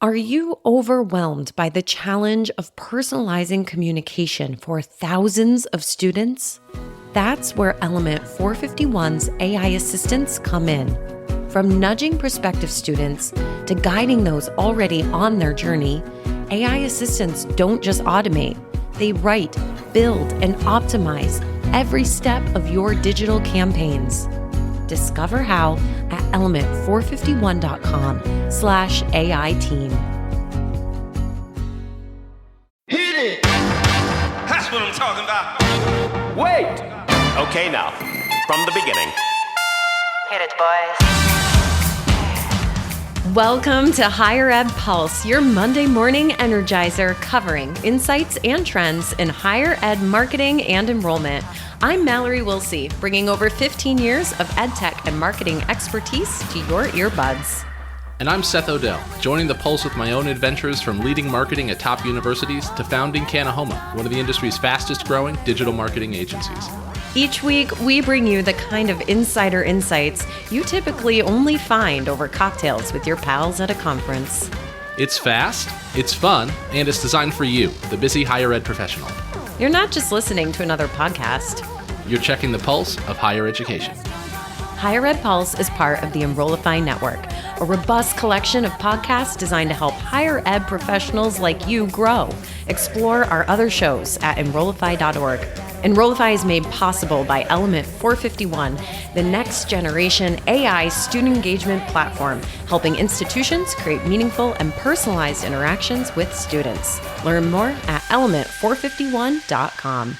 Are you overwhelmed by the challenge of personalizing communication for thousands of students? That's where Element 451's AI assistants come in. From nudging prospective students to guiding those already on their journey, AI assistants don't just automate. They write, build, and optimize every step of your digital campaigns. Discover how at element451.com/AI team. Hit it! That's what I'm talking about. Wait! Okay, now, from the beginning. Hit it, boys. Welcome to HighEdWeb Pulse, your Monday morning energizer covering insights and trends in higher ed marketing and enrollment. I'm Mallory Wilsey, bringing over 15 years of edtech and marketing expertise to your earbuds. And I'm Seth Odell, joining the Pulse with my own adventures from leading marketing at top universities to founding Kanahoma, one of the industry's fastest growing digital marketing agencies. Each week, we bring you the kind of insider insights you typically only find over cocktails with your pals at a conference. It's fast, it's fun, and it's designed for you, the busy higher ed professional. You're not just listening to another podcast. You're checking the pulse of higher education. HighEdWeb Pulse is part of the Enrollify Network, a robust collection of podcasts designed to help higher ed professionals like you grow. Explore our other shows at enrollify.org. Enrollify is made possible by Element 451, the next generation AI student engagement platform, helping institutions create meaningful and personalized interactions with students. Learn more at element451.com.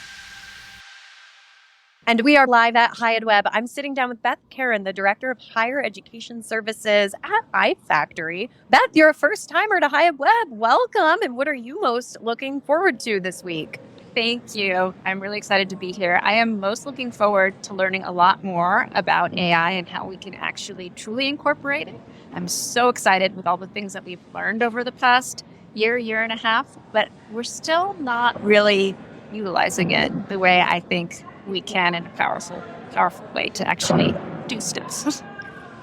And we are live at HighEdWeb. I'm sitting down with Beth Karen, the Director of Higher Education Services at iFactory. Beth, you're a first-timer to HighEdWeb. Welcome, and what are you most looking forward to this week? Thank you. I'm really excited to be here. I am most looking forward to learning a lot more about AI and how we can actually truly incorporate it. I'm so excited with all the things that we've learned over the past year and a half, but we're still not really utilizing it the way I think we can in a powerful way to actually do stuff.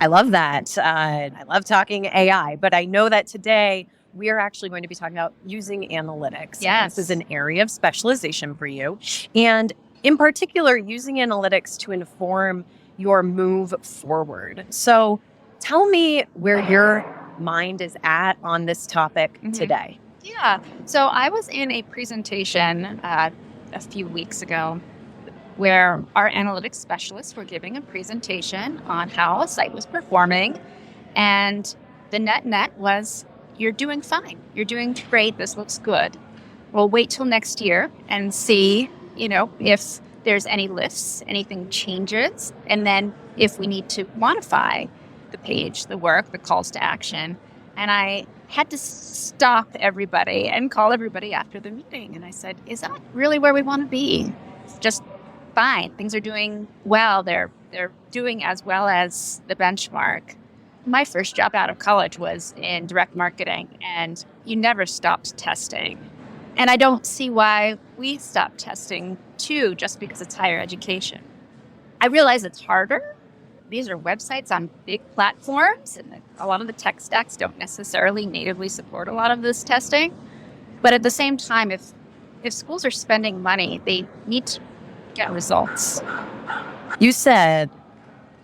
I love that. I love talking AI, but I know that today we are actually going to be talking about using analytics. Yes. This is an area of specialization for you. And in particular, using analytics to inform your move forward. So tell me where your mind is at on this topic today. Yeah. So I was in a presentation a few weeks ago where our analytics specialists were giving a presentation on how a site was performing. And the net was, you're doing fine. You're doing great. This looks good. We'll wait till next year and see, if there's any lifts, anything changes. And then if we need to modify the page, the work, the calls to action. And I had to stop everybody and call everybody after the meeting. And I said, is that really where we want to be? It's just fine. Things are doing well. They're doing as well as the benchmark. My first job out of college was in direct marketing, and you never stopped testing. And I don't see why we stopped testing too, just because it's higher education. I realize it's harder. These are websites on big platforms, and a lot of the tech stacks don't necessarily natively support a lot of this testing. But at the same time, if schools are spending money, they need to get results. You said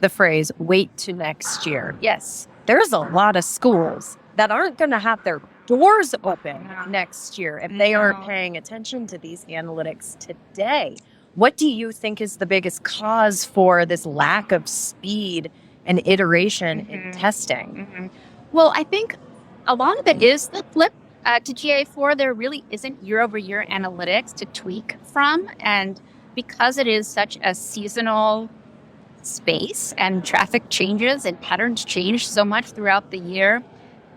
the phrase, wait to next year. Yes. There's a lot of schools that aren't going to have their doors open next year if they aren't paying attention to these analytics today. What do you think is the biggest cause for this lack of speed and iteration in testing? Well, I think a lot of it is the flip to GA4. There really isn't year-over-year analytics to tweak from. And because it is such a seasonal space and traffic changes and patterns change so much throughout the year,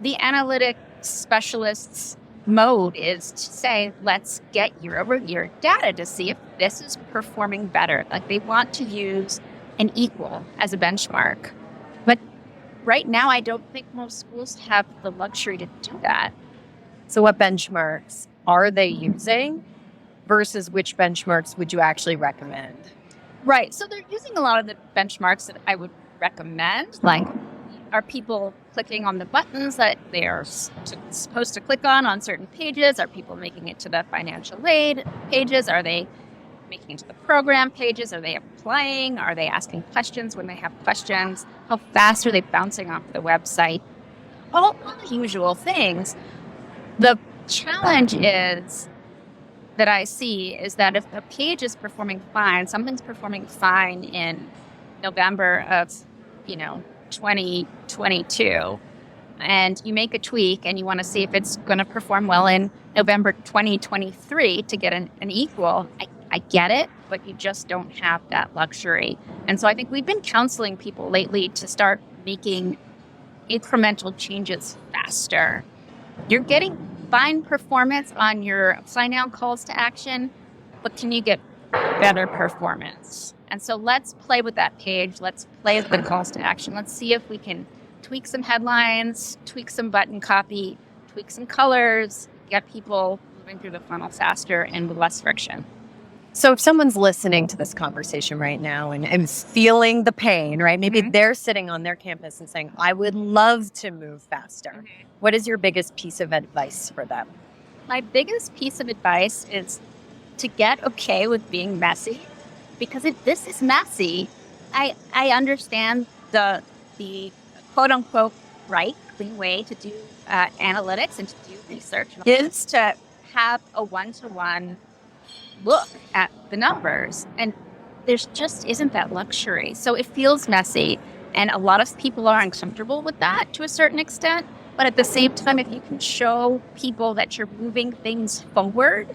the analytics specialists' mode is to say, let's get year-over-year data to see if this is performing better. Like, they want to use an equal as a benchmark. But right now, I don't think most schools have the luxury to do that. So what benchmarks are they using versus which benchmarks would you actually recommend? Right. So they're using a lot of the benchmarks that I would recommend. Like, are people clicking on the buttons that they are supposed to click on certain pages? Are people making it to the financial aid pages? Are they making it to the program pages? Are they applying? Are they asking questions when they have questions? How fast are they bouncing off the website? All the usual things. The challenge is that I see is that if a page is performing fine, something's performing fine in November of, 2022, and you make a tweak and you want to see if it's going to perform well in November 2023 to get an equal, I get it, but you just don't have that luxury. And so I think we've been counseling people lately to start making incremental changes faster. You're getting fine performance on your apply now calls to action, but can you get better performance? And so let's play with that page. Let's play with the calls to action. Let's see if we can tweak some headlines, tweak some button copy, tweak some colors, get people moving through the funnel faster and with less friction. So if someone's listening to this conversation right now and feeling the pain, right? Maybe they're sitting on their campus and saying, I would love to move faster. What is your biggest piece of advice for them? My biggest piece of advice is to get okay with being messy, because if this is messy, I understand the quote unquote right, clean way to do analytics and to do research is to have a one-to-one look at the numbers, and there's just isn't that luxury. So it feels messy, and a lot of people are uncomfortable with that to a certain extent. But at the same time, if you can show people that you're moving things forward,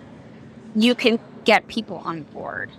you can get people on board.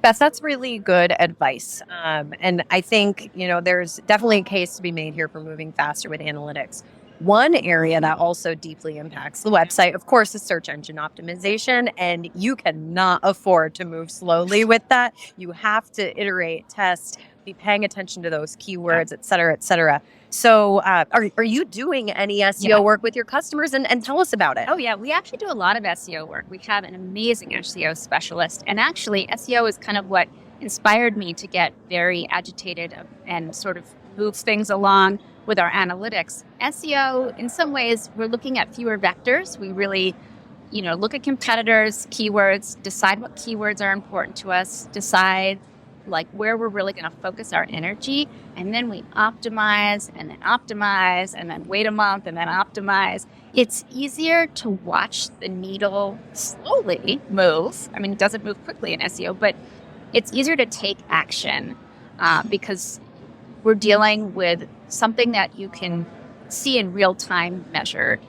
Beth, that's really good advice. And I think, there's definitely a case to be made here for moving faster with analytics. One area that also deeply impacts the website, of course, is search engine optimization, and you cannot afford to move slowly with that. You have to iterate, test, be paying attention to those keywords, et cetera, et cetera. So are you doing any SEO work with your customers? And tell us about it. Oh, yeah. We actually do a lot of SEO work. We have an amazing SEO specialist. And actually, SEO is kind of what inspired me to get very agitated and sort of move things along with our analytics. SEO, in some ways, we're looking at fewer vectors. We really, look at competitors, keywords, decide what keywords are important to us, decide where we're really going to focus our energy, and then we optimize and then wait a month and then optimize. It's easier to watch the needle slowly move. I mean, it doesn't move quickly in SEO, but it's easier to take action because we're dealing with something that you can see in real time measured.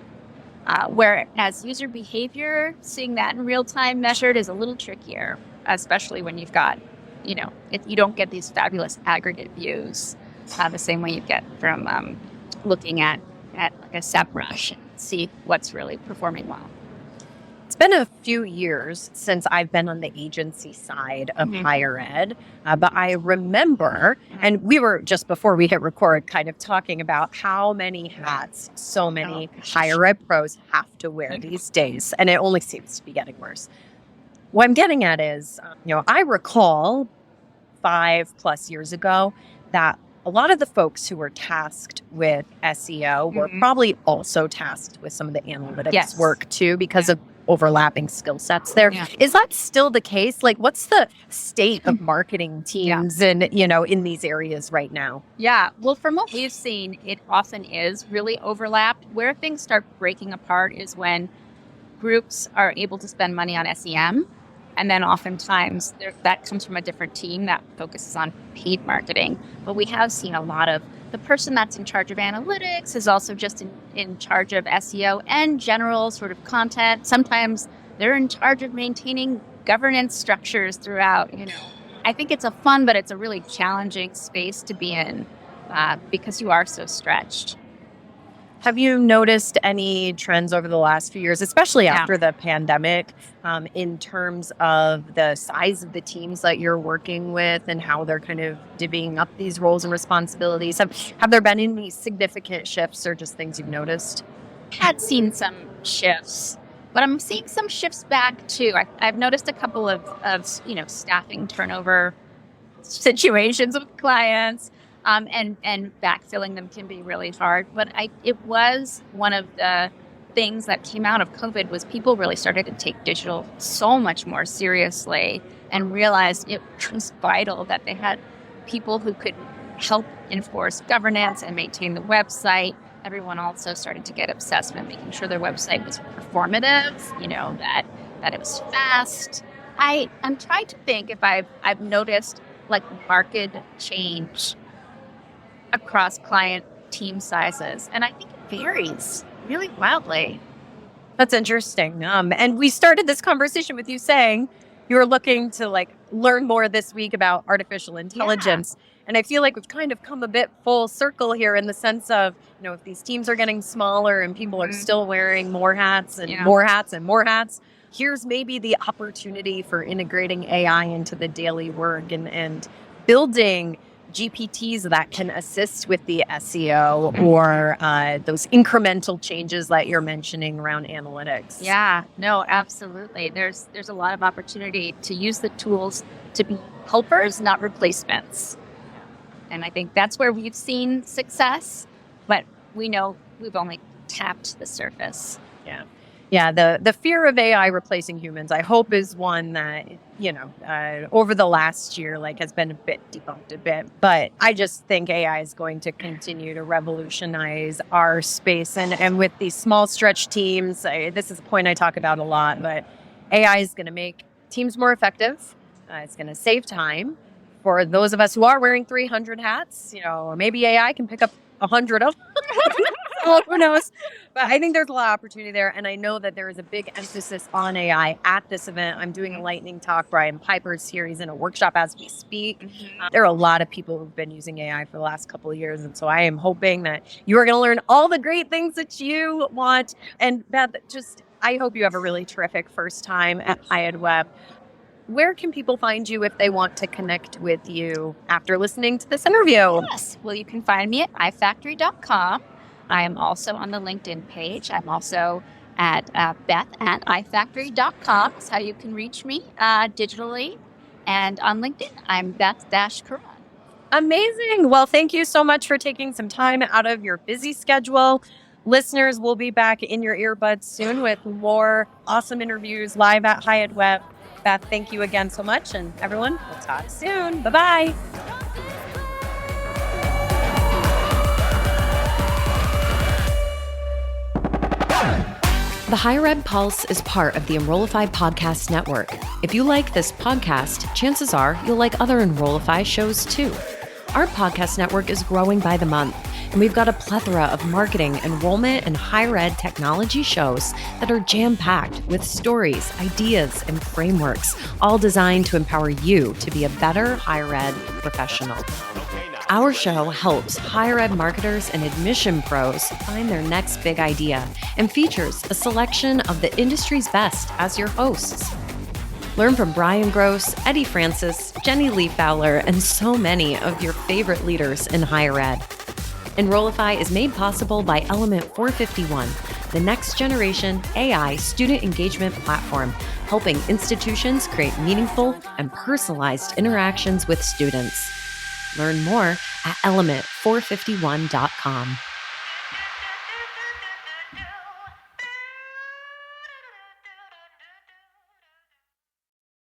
Whereas user behavior, seeing that in real time measured is a little trickier, especially when you've got, you don't get these fabulous aggregate views the same way you get from looking at a SEMrush and see what's really performing well. It's been a few years since I've been on the agency side of higher ed, but I remember, and we were just before we hit record kind of talking about how many hats so many higher ed pros have to wear these days, and it only seems to be getting worse. What I'm getting at is, I recall 5+ years ago that a lot of the folks who were tasked with SEO were probably also tasked with some of the analytics work too, because of overlapping skill sets there. Is that still the case? What's the state of marketing teams in these areas right now? Yeah, well, from what we've seen, it often is really overlapped. Where things start breaking apart is when groups are able to spend money on SEM, and then oftentimes that comes from a different team that focuses on paid marketing. But we have seen a lot of the person that's in charge of analytics is also just in charge of SEO and general sort of content. Sometimes they're in charge of maintaining governance structures throughout. I think it's a fun, but it's a really challenging space to be in because you are so stretched. Have you noticed any trends over the last few years, especially after the pandemic, in terms of the size of the teams that you're working with and how they're kind of divvying up these roles and responsibilities? Have there been any significant shifts or just things you've noticed? Had seen some shifts, but I'm seeing some shifts back too. I've noticed a couple of staffing turnover situations with clients. and backfilling them can be really hard. But it was one of the things that came out of COVID was people really started to take digital so much more seriously and realized it was vital that they had people who could help enforce governance and maintain the website. Everyone also started to get obsessed with making sure their website was performative, that it was fast. I'm trying to think if I've noticed like market change across client team sizes. And I think it varies really wildly. That's interesting. And we started this conversation with you saying you were looking to learn more this week about artificial intelligence. Yeah. And I feel like we've kind of come a bit full circle here in the sense of, if these teams are getting smaller and people are still wearing more hats and more hats and more hats, here's maybe the opportunity for integrating AI into the daily work and building GPTs that can assist with the SEO or those incremental changes that you're mentioning around analytics. Yeah, no, absolutely. There's a lot of opportunity to use the tools to be helpers, not replacements. And I think that's where we've seen success, but we know we've only tapped the surface. Yeah, the fear of AI replacing humans, I hope, is one that, over the last year, has been a bit debunked a bit. But I just think AI is going to continue to revolutionize our space. And with these small stretch teams, this is a point I talk about a lot, but AI is going to make teams more effective. It's going to save time for those of us who are wearing 300 hats, or maybe AI can pick up 100 of them. Well, who knows? But I think there's a lot of opportunity there. And I know that there is a big emphasis on AI at this event. I'm doing a lightning talk. Brian Piper's here. He's in a workshop as we speak. There are a lot of people who've been using AI for the last couple of years. And so I am hoping that you are going to learn all the great things that you want. And Beth, I hope you have a really terrific first time at HighEdWeb. Where can people find you if they want to connect with you after listening to this interview? Yes. Well, you can find me at ifactory.com. I am also on the LinkedIn page. I'm also at Beth at ifactory.com. That's how you can reach me digitally. And on LinkedIn, I'm Beth-Karan. Amazing. Well, thank you so much for taking some time out of your busy schedule. Listeners, will be back in your earbuds soon with more awesome interviews live at HighEdWeb. Beth, thank you again so much. And everyone, we'll talk soon. Bye-bye. The HighEdWeb Pulse is part of the Enrollify podcast network. If you like this podcast, chances are you'll like other Enrollify shows too. Our podcast network is growing by the month, and we've got a plethora of marketing, enrollment, and higher ed technology shows that are jam-packed with stories, ideas, and frameworks, all designed to empower you to be a better higher ed professional. Our show helps higher ed marketers and admission pros find their next big idea and features a selection of the industry's best as your hosts. Learn from Brian Gross, Eddie Francis, Jenny Lee Fowler, and so many of your favorite leaders in higher ed. Enrollify is made possible by Element 451, the next generation AI student engagement platform, helping institutions create meaningful and personalized interactions with students. Learn more at element451.com.